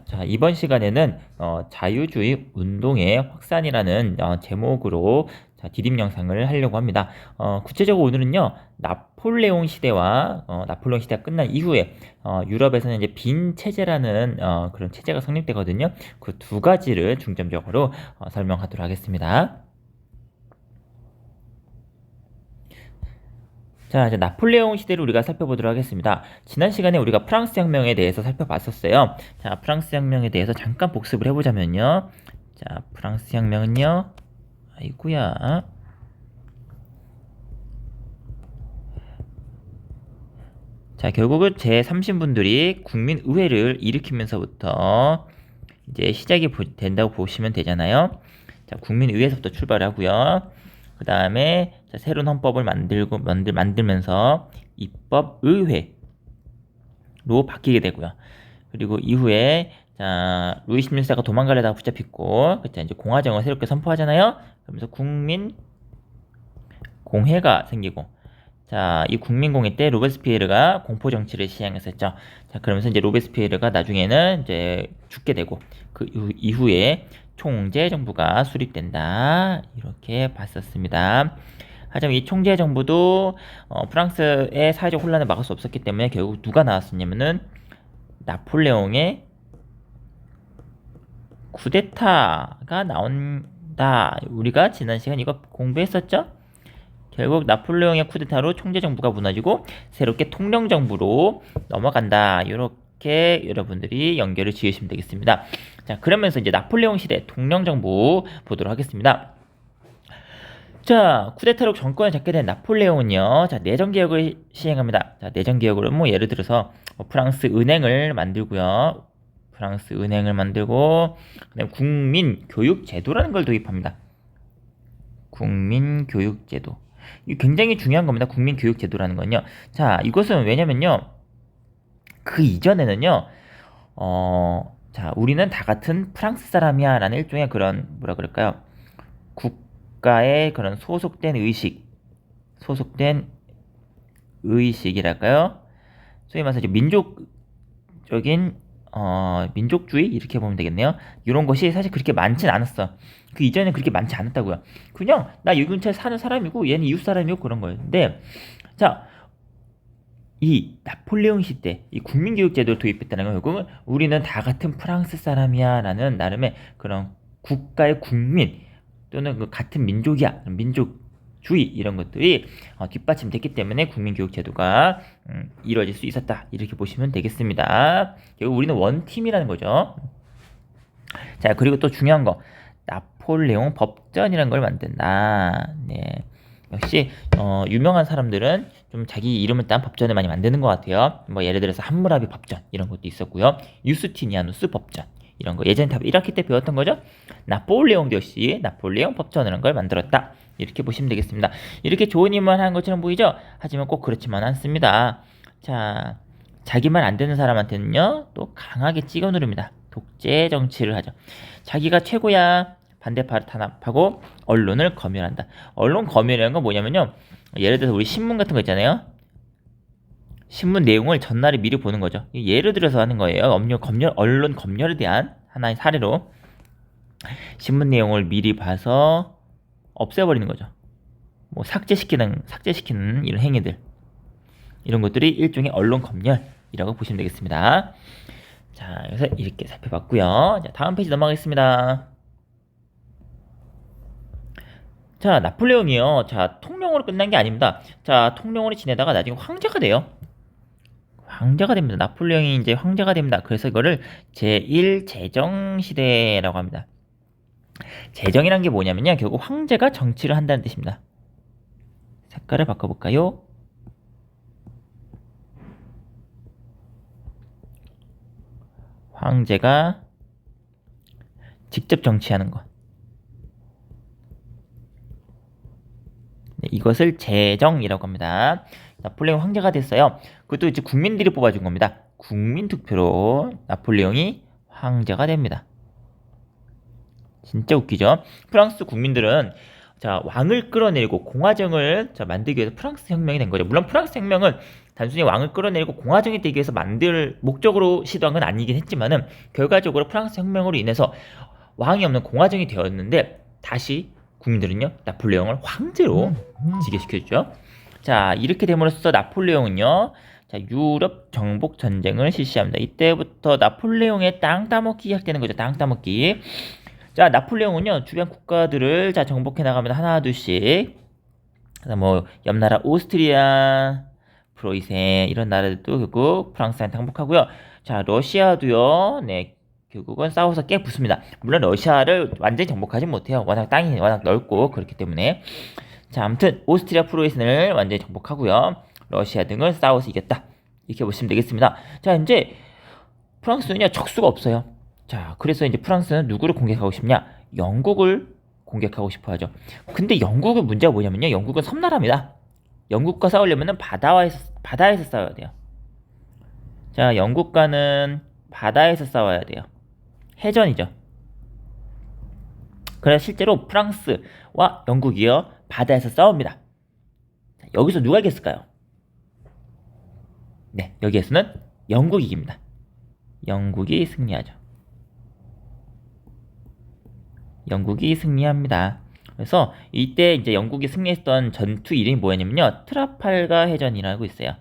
자, 이번 시간에는 자유주의 운동의 확산이라는 제목으로 디딤 영상을 하려고 합니다. 구체적으로 오늘은요, 나폴레옹 시대와 나폴레옹 시대가 끝난 이후에 유럽에서는 이제 빈 체제라는 그런 체제가 성립되거든요. 그 두 가지를 중점적으로 설명하도록 하겠습니다. 자, 이제 나폴레옹 시대를 우리가 살펴보도록 하겠습니다. 지난 시간에 우리가 프랑스 혁명에 대해서 살펴봤었어요. 자, 프랑스 혁명에 대해서 잠깐 복습을 해보자면요. 자, 프랑스 혁명은요. 아이구야. 자, 결국은 제30분들이 국민의회를 일으키면서부터 이제 시작이 된다고 보시면 되잖아요. 자, 국민의회에서부터 출발하고요. 그 다음에 새로운 헌법을 만들면서 입법의회로 바뀌게 되고요. 그리고 이후에 자, 루이 16세가 도망가려다가 붙잡히고 그때 이제 공화정을 새롭게 선포하잖아요. 그러면서 국민공회가 생기고 자, 이 국민공회 때 로베스피에르가 공포 정치를 시행했었죠. 자, 그러면서 이제 로베스피에르가 나중에는 이제 죽게 되고 그 이후에 총재 정부가 수립된다. 이렇게 봤었습니다. 하지만 이 총재 정부도 프랑스의 사회적 혼란을 막을 수 없었기 때문에 결국 누가 나왔었냐면은 나폴레옹의 쿠데타가 나온다. 우리가 지난 시간 이거 공부했었죠? 결국 나폴레옹의 쿠데타로 총재 정부가 무너지고 새롭게 통령 정부로 넘어간다. 이렇게 여러분들이 연결을 지으시면 되겠습니다. 자, 그러면서 이제 나폴레옹 시대 통령 정부 보도록 하겠습니다. 자, 쿠데타로 정권을 잡게 된 나폴레옹은요. 자, 내정 개혁을 시행합니다. 자, 내정 개혁으로 뭐 예를 들어서 프랑스 은행을 만들고요. 프랑스 은행을 만들고 그다음에 국민 교육 제도라는 걸 도입합니다. 국민 교육 제도. 이 굉장히 중요한 겁니다. 국민 교육 제도라는 건요. 자, 이것은 왜냐면요. 그 이전에는요. 자, 우리는 다 같은 프랑스 사람이야 라는 일종의 그런 뭐라 그럴까요? 국가의 그런 소속된 의식이랄까요? 소위 말해서 민족적인 민족주의 이렇게 보면 되겠네요. 이런 것이 사실 그렇게 많진 않았어. 그 이전에 그렇게 많지 않았다고요. 그냥 나 여기 근처에 사는 사람이고 얘는 이웃 사람이고 그런 거예요. 근데 자, 이 나폴레옹 시대 이 국민교육제도를 도입했다는 건 결국은 우리는 다 같은 프랑스 사람이야 라는 나름의 그런 국가의 국민 또는 그 같은 민족이야 민족주의 이런 것들이 뒷받침됐기 때문에 국민교육제도가 이루어질 수 있었다 이렇게 보시면 되겠습니다. 결국 우리는 원팀이라는 거죠. 자, 그리고 또 중요한 거 나폴레옹 법전이라는 걸 만든다. 네. 역시 유명한 사람들은 좀 자기 이름을 딴 법전을 많이 만드는 것 같아요. 뭐 예를 들어서 함무라비 법전 이런 것도 있었고요. 유스티니아누스 법전 이런 거 예전에 다 1학기 때 배웠던 거죠. 나폴레옹 역시 나폴레옹 법전이라는 걸 만들었다. 이렇게 보시면 되겠습니다. 이렇게 좋은 일만 하는 것처럼 보이죠? 하지만 꼭 그렇지만 않습니다. 자, 자기 말 안 되는 사람한테는요 또 강하게 찍어 누릅니다. 독재 정치를 하죠. 자기가 최고야 반대파를 탄압하고 언론을 검열한다. 언론 검열이라는 건 뭐냐면요. 예를 들어서 우리 신문 같은 거 있잖아요. 신문 내용을 전날에 미리 보는 거죠. 예를 들어서 하는 거예요. 언론 검열에 대한 하나의 사례로 신문 내용을 미리 봐서 없애버리는 거죠. 뭐 삭제시키는 이런 행위들. 이런 것들이 일종의 언론 검열이라고 보시면 되겠습니다. 자, 그래서 이렇게 살펴봤고요. 자, 다음 페이지 넘어가겠습니다. 자, 나폴레옹이요. 자, 통령으로 끝난 게 아닙니다. 자, 통령으로 지내다가 나중에 황제가 돼요. 황제가 됩니다. 나폴레옹이 이제 황제가 됩니다. 그래서 이거를 제1제정시대라고 합니다. 제정이란 게 뭐냐면요. 결국 황제가 정치를 한다는 뜻입니다. 색깔을 바꿔볼까요? 황제가 직접 정치하는 것. 네, 이것을 제정이라고 합니다. 나폴레옹 황제가 됐어요. 그것도 이제 국민들이 뽑아준 겁니다. 국민투표로 나폴레옹이 황제가 됩니다. 진짜 웃기죠? 프랑스 국민들은 자, 왕을 끌어내리고 공화정을 만들기 위해서 프랑스 혁명이 된 거죠. 물론 프랑스 혁명은 단순히 왕을 끌어내리고 공화정이 되기 위해서 만들 목적으로 시도한 건 아니긴 했지만은 결과적으로 프랑스 혁명으로 인해서 왕이 없는 공화정이 되었는데 다시 국민들은요 나폴레옹을 황제로 지게시켜주죠. 자 이렇게 됨으로써 나폴레옹은요 자 유럽 정복 전쟁을 실시합니다. 이때부터 나폴레옹의 땅 따먹기 시작되는 거죠. 땅 따먹기. 자 나폴레옹은요 주변 국가들을 자 정복해 나가면 하나 둘씩 뭐 옆나라 오스트리아 프로이센 이런 나라들도 결국 프랑스한테 항복하고요. 자 러시아도요 네 결국은 싸워서 깨 부숩니다. 물론 러시아를 완전히 정복하지 못해요. 워낙 땅이 워낙 넓고 그렇기 때문에. 자 아무튼 오스트리아 프로이센을 완전히 정복하고요. 러시아 등을 싸워서 이겼다. 이렇게 보시면 되겠습니다. 자 이제 프랑스는요 적수가 없어요. 자 그래서 이제 프랑스는 누구를 공격하고 싶냐? 영국을 공격하고 싶어 하죠. 근데 영국의 문제가 뭐냐면요. 영국은 섬나라입니다. 영국과 싸우려면 바다에서 싸워야 돼요. 자 영국과는 바다에서 싸워야 돼요. 해전이죠. 그래서 실제로 프랑스와 영국이요 바다에서 싸웁니다. 자, 여기서 누가 이겼을까요? 네 여기에서는 영국이 이깁니다. 영국이 승리하죠. 영국이 승리합니다. 그래서 이때 이제 영국이 승리했던 전투 이름이 뭐였냐면요. 트라팔가 해전이라고 있어요.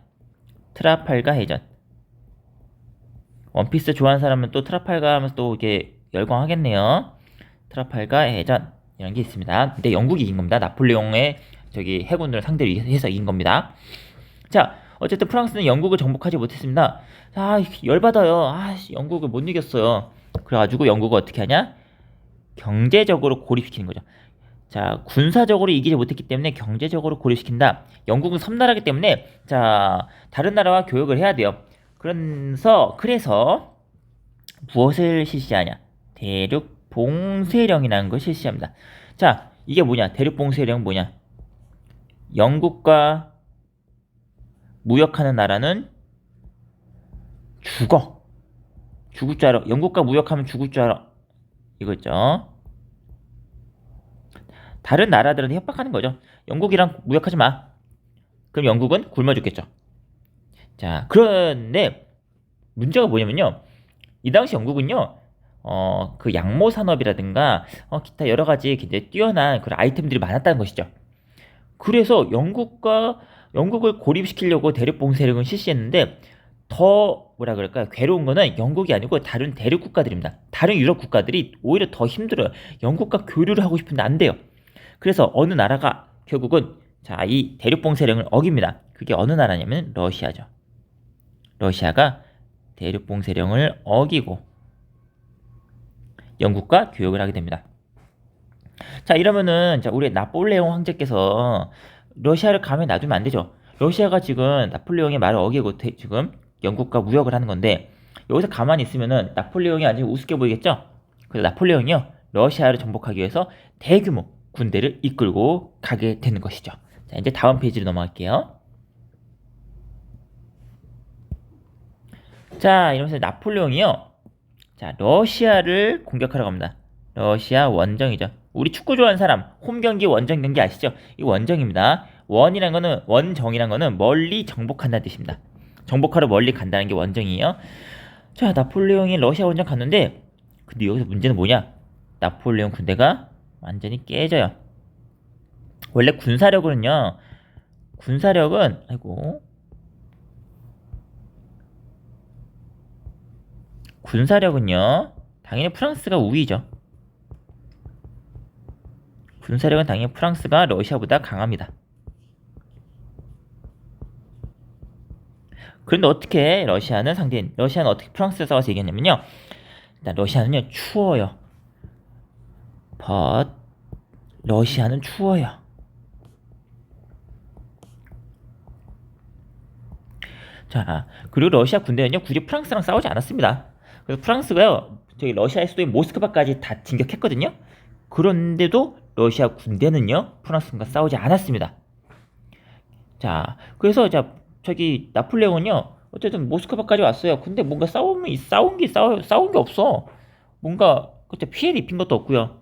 트라팔가 해전. 원피스 좋아하는 사람은 또 트라팔가 하면서 또 이게 열광하겠네요. 트라팔가 해전 이런 게 있습니다. 근데 영국이 이긴 겁니다. 나폴레옹의 저기 해군을 상대로 해서 이긴 겁니다. 자, 어쨌든 프랑스는 영국을 정복하지 못했습니다. 아, 열받아요. 아, 영국을 못 이겼어요. 그래가지고 영국을 어떻게 하냐? 경제적으로 고립시키는 거죠. 자, 군사적으로 이기지 못했기 때문에 경제적으로 고립시킨다. 영국은 섬나라기 때문에 자, 다른 나라와 교역을 해야 돼요. 그래서 무엇을 실시하냐? 대륙봉쇄령이라는 걸 실시합니다. 자, 이게 뭐냐? 대륙봉쇄령 뭐냐? 영국과 무역하는 나라는 죽을 줄 알아. 영국과 무역하면 죽을 줄 알아. 이거 있죠. 다른 나라들한테 협박하는 거죠. 영국이랑 무역하지 마. 그럼 영국은 굶어 죽겠죠. 자, 그런데 문제가 뭐냐면요. 이 당시 영국은요. 그 양모 산업이라든가 기타 여러 가지 굉장히 뛰어난 그런 아이템들이 많았다는 것이죠. 그래서 영국을 고립시키려고 대륙봉쇄령을 실시했는데 더 뭐라 그럴까요? 괴로운 거는 영국이 아니고 다른 대륙 국가들입니다. 다른 유럽 국가들이 오히려 더 힘들어요. 영국과 교류를 하고 싶은데 안 돼요. 그래서 어느 나라가 결국은 자, 이 대륙봉쇄령을 어깁니다. 그게 어느 나라냐면 러시아죠. 러시아가 대륙봉쇄령을 어기고 영국과 교역을 하게 됩니다. 자, 이러면은 자, 우리 나폴레옹 황제께서 러시아를 가만히 놔두면 안 되죠. 러시아가 지금 나폴레옹의 말을 어기고 지금 영국과 무역을 하는 건데 여기서 가만히 있으면은 나폴레옹이 아주 우습게 보이겠죠? 그래서 나폴레옹이요 러시아를 정복하기 위해서 대규모 군대를 이끌고 가게 되는 것이죠. 자, 이제 다음 페이지로 넘어갈게요. 자, 이러면서 나폴레옹이요. 자, 러시아를 공격하러 갑니다. 러시아 원정이죠. 우리 축구 좋아하는 사람, 홈 경기, 원정 경기 아시죠? 이 원정입니다. 원정이란 거는 멀리 정복한다는 뜻입니다. 정복하러 멀리 간다는 게 원정이에요. 자, 나폴레옹이 러시아 원정 갔는데 근데 여기서 문제는 뭐냐? 나폴레옹 군대가 완전히 깨져요. 원래 군사력은 당연히 프랑스가 우위죠. 군사력은 당연히 프랑스가 러시아보다 강합니다. 그런데 어떻게 러시아는 어떻게 프랑스에 싸워서 이겼냐면요. 일단 러시아는요 추워요. 러시아는 추워요. 자, 그리고 러시아 군대는요 굳이 프랑스랑 싸우지 않았습니다. 그래서 프랑스가요 저기 러시아의 수도인 모스크바까지 다 진격했거든요. 그런데도 러시아 군대는요 프랑스과 싸우지 않았습니다. 자, 그래서 저기 나폴레옹은요 어쨌든 모스크바까지 왔어요. 근데 뭔가 싸운 게 없어. 뭔가 그때 피해를 입힌 것도 없고요.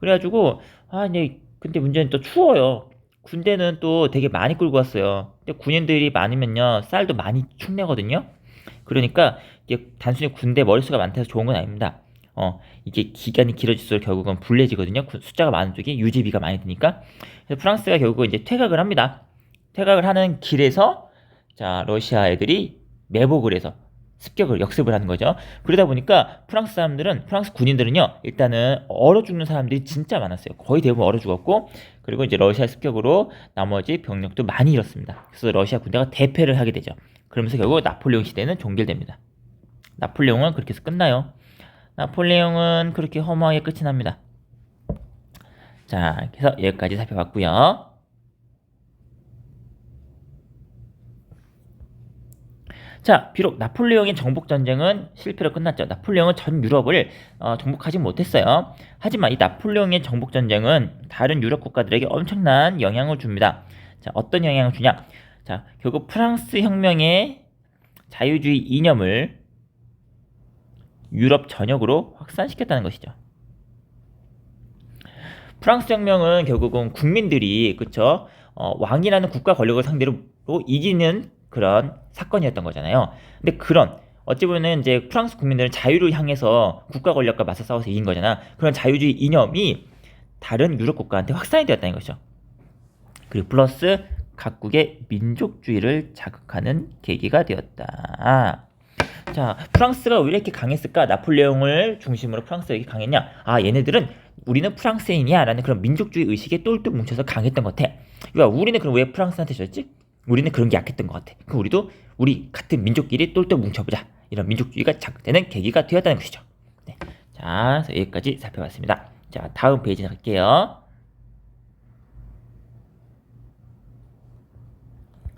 그래가지고 근데 문제는 또 추워요. 군대는 또 되게 많이 끌고 왔어요. 근데 군인들이 많으면요, 쌀도 많이 축내거든요. 그러니까 이게 단순히 군대 머릿수가 많다고 해서 좋은 건 아닙니다. 이게 기간이 길어질수록 결국은 불리해지거든요. 숫자가 많은 쪽이 유지비가 많이 드니까. 그래서 프랑스가 결국 이제 퇴각을 합니다. 퇴각을 하는 길에서 자, 러시아 애들이 매복을 해서 습격을 역습을 하는 거죠. 그러다 보니까 프랑스 사람들은, 프랑스 군인들은요, 일단은 얼어 죽는 사람들이 진짜 많았어요. 거의 대부분 얼어 죽었고, 그리고 이제 러시아 습격으로 나머지 병력도 많이 잃었습니다. 그래서 러시아 군대가 대패를 하게 되죠. 그러면서 결국 나폴레옹 시대는 종결됩니다. 나폴레옹은 그렇게 해서 끝나요. 나폴레옹은 그렇게 허무하게 끝이 납니다. 자, 그래서 여기까지 살펴봤고요. 자, 비록 나폴레옹의 정복전쟁은 실패로 끝났죠. 나폴레옹은 전 유럽을 정복하지 못했어요. 하지만 이 나폴레옹의 정복전쟁은 다른 유럽 국가들에게 엄청난 영향을 줍니다. 자, 어떤 영향을 주냐? 자, 결국 프랑스 혁명의 자유주의 이념을 유럽 전역으로 확산시켰다는 것이죠. 프랑스 혁명은 결국은 국민들이, 그쵸? 왕이라는 국가 권력을 상대로 이기는 그런 사건이었던 거잖아요. 근데 그런 어찌 보면 이제 프랑스 국민들은 자유를 향해서 국가 권력과 맞서 싸워서 이긴 거잖아. 그런 자유주의 이념이 다른 유럽 국가한테 확산이 되었다는 것이죠. 그리고 플러스 각국의 민족주의를 자극하는 계기가 되었다. 자, 프랑스가 왜 이렇게 강했을까? 나폴레옹을 중심으로 프랑스가 이렇게 강했냐? 아, 얘네들은 우리는 프랑스인이야 라는 그런 민족주의 의식에 똘똘 뭉쳐서 강했던 것 같아. 그러니까 우리는 그럼 왜 프랑스한테 졌지? 우리는 그런 게 약했던 것 같아. 그럼 우리도 우리 같은 민족끼리 똘똘 뭉쳐보자. 이런 민족주의가 자극되는 계기가 되었다는 것이죠. 네. 자, 여기까지 살펴봤습니다. 자, 다음 페이지 갈게요.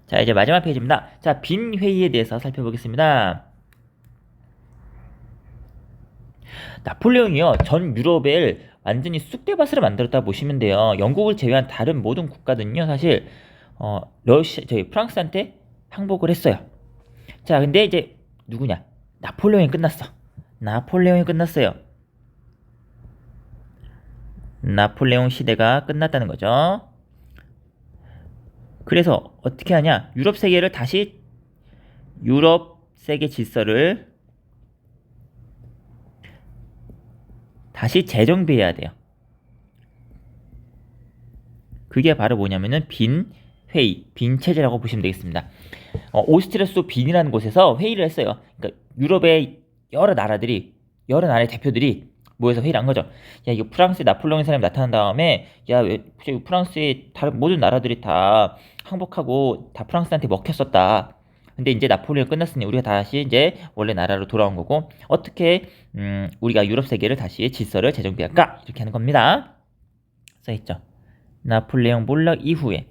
자, 이제 마지막 페이지입니다. 자, 빈 회의에 대해서 살펴보겠습니다. 나폴레옹이요, 전 유럽을 완전히 쑥대밭으로 만들었다 보시면 돼요. 영국을 제외한 다른 모든 국가들은요, 사실 프랑스한테 항복을 했어요. 자, 근데 이제 누구냐? 나폴레옹이 끝났어. 나폴레옹이 끝났어요. 나폴레옹 시대가 끝났다는 거죠. 그래서 어떻게 하냐? 유럽 세계 질서를 다시 재정비해야 돼요. 그게 바로 뭐냐면은 빈 회의, 빈 체제라고 보시면 되겠습니다. 오스트리아 수도 빈이라는 곳에서 회의를 했어요. 그러니까 유럽의 여러 나라의 대표들이 모여서 회의를 한 거죠. 야, 이거 프랑스에 나폴레옹 사람이 나타난 다음에, 야, 왜 프랑스의 다른 모든 나라들이 다 항복하고 다 프랑스한테 먹혔었다. 근데 이제 나폴레옹 끝났으니 우리가 다시 이제 원래 나라로 돌아온 거고, 어떻게 우리가 유럽 세계를 다시 질서를 재정비할까? 이렇게 하는 겁니다. 써있죠. 나폴레옹 몰락 이후에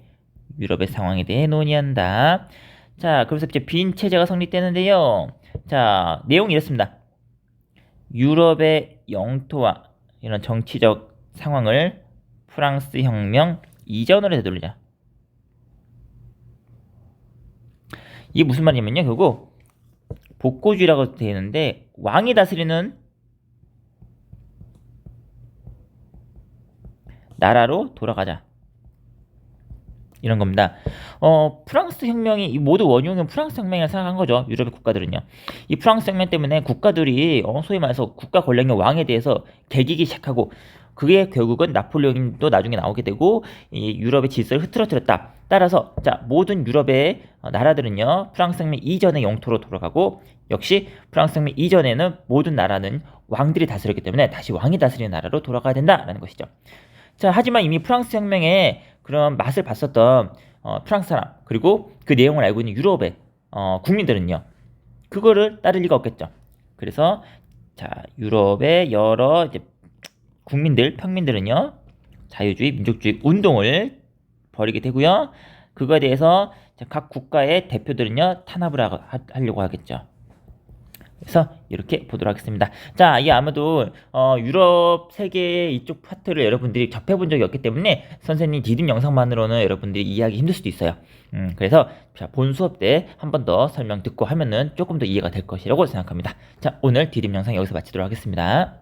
유럽의 상황에 대해 논의한다. 자, 그래서 이제 빈 체제가 성립되는데요. 자, 내용이 이렇습니다. 유럽의 영토와 이런 정치적 상황을 프랑스 혁명 이전으로 되돌리자. 이게 무슨 말이냐면요, 결국 복고주의라고 되어 있는데 왕이 다스리는 나라로 돌아가자, 이런 겁니다. 프랑스 혁명이 모두 원흉은 프랑스 혁명이라 생각한 거죠. 유럽의 국가들은요. 이 프랑스 혁명 때문에 국가들이 소위 말해서 국가 권력의 왕에 대해서 개기기 시작하고, 그게 결국은 나폴레옹도 나중에 나오게 되고 이 유럽의 질서를 흐트러뜨렸다. 따라서 자, 모든 유럽의 나라들은요, 프랑스 혁명 이전의 영토로 돌아가고, 역시 프랑스 혁명 이전에는 모든 나라는 왕들이 다스렸기 때문에 다시 왕이 다스리는 나라로 돌아가야 된다라는 것이죠. 자, 하지만 이미 프랑스 혁명의 그런 맛을 봤었던 프랑스 사람, 그리고 그 내용을 알고 있는 유럽의 국민들은요, 그거를 따를 리가 없겠죠. 그래서 자, 유럽의 여러 이제 평민들은요, 자유주의, 민족주의 운동을 벌이게 되고요. 그거에 대해서 각 국가의 대표들은요, 탄압을 하려고 하겠죠. 그래서 이렇게 보도록 하겠습니다. 자, 이게 아마도 유럽 세계의 이쪽 파트를 여러분들이 접해본 적이 없기 때문에 선생님 디딤 영상만으로는 여러분들이 이해하기 힘들 수도 있어요. 그래서 자, 본 수업 때 한 번 더 설명 듣고 하면은 조금 더 이해가 될 것이라고 생각합니다. 자, 오늘 디딤 영상 여기서 마치도록 하겠습니다.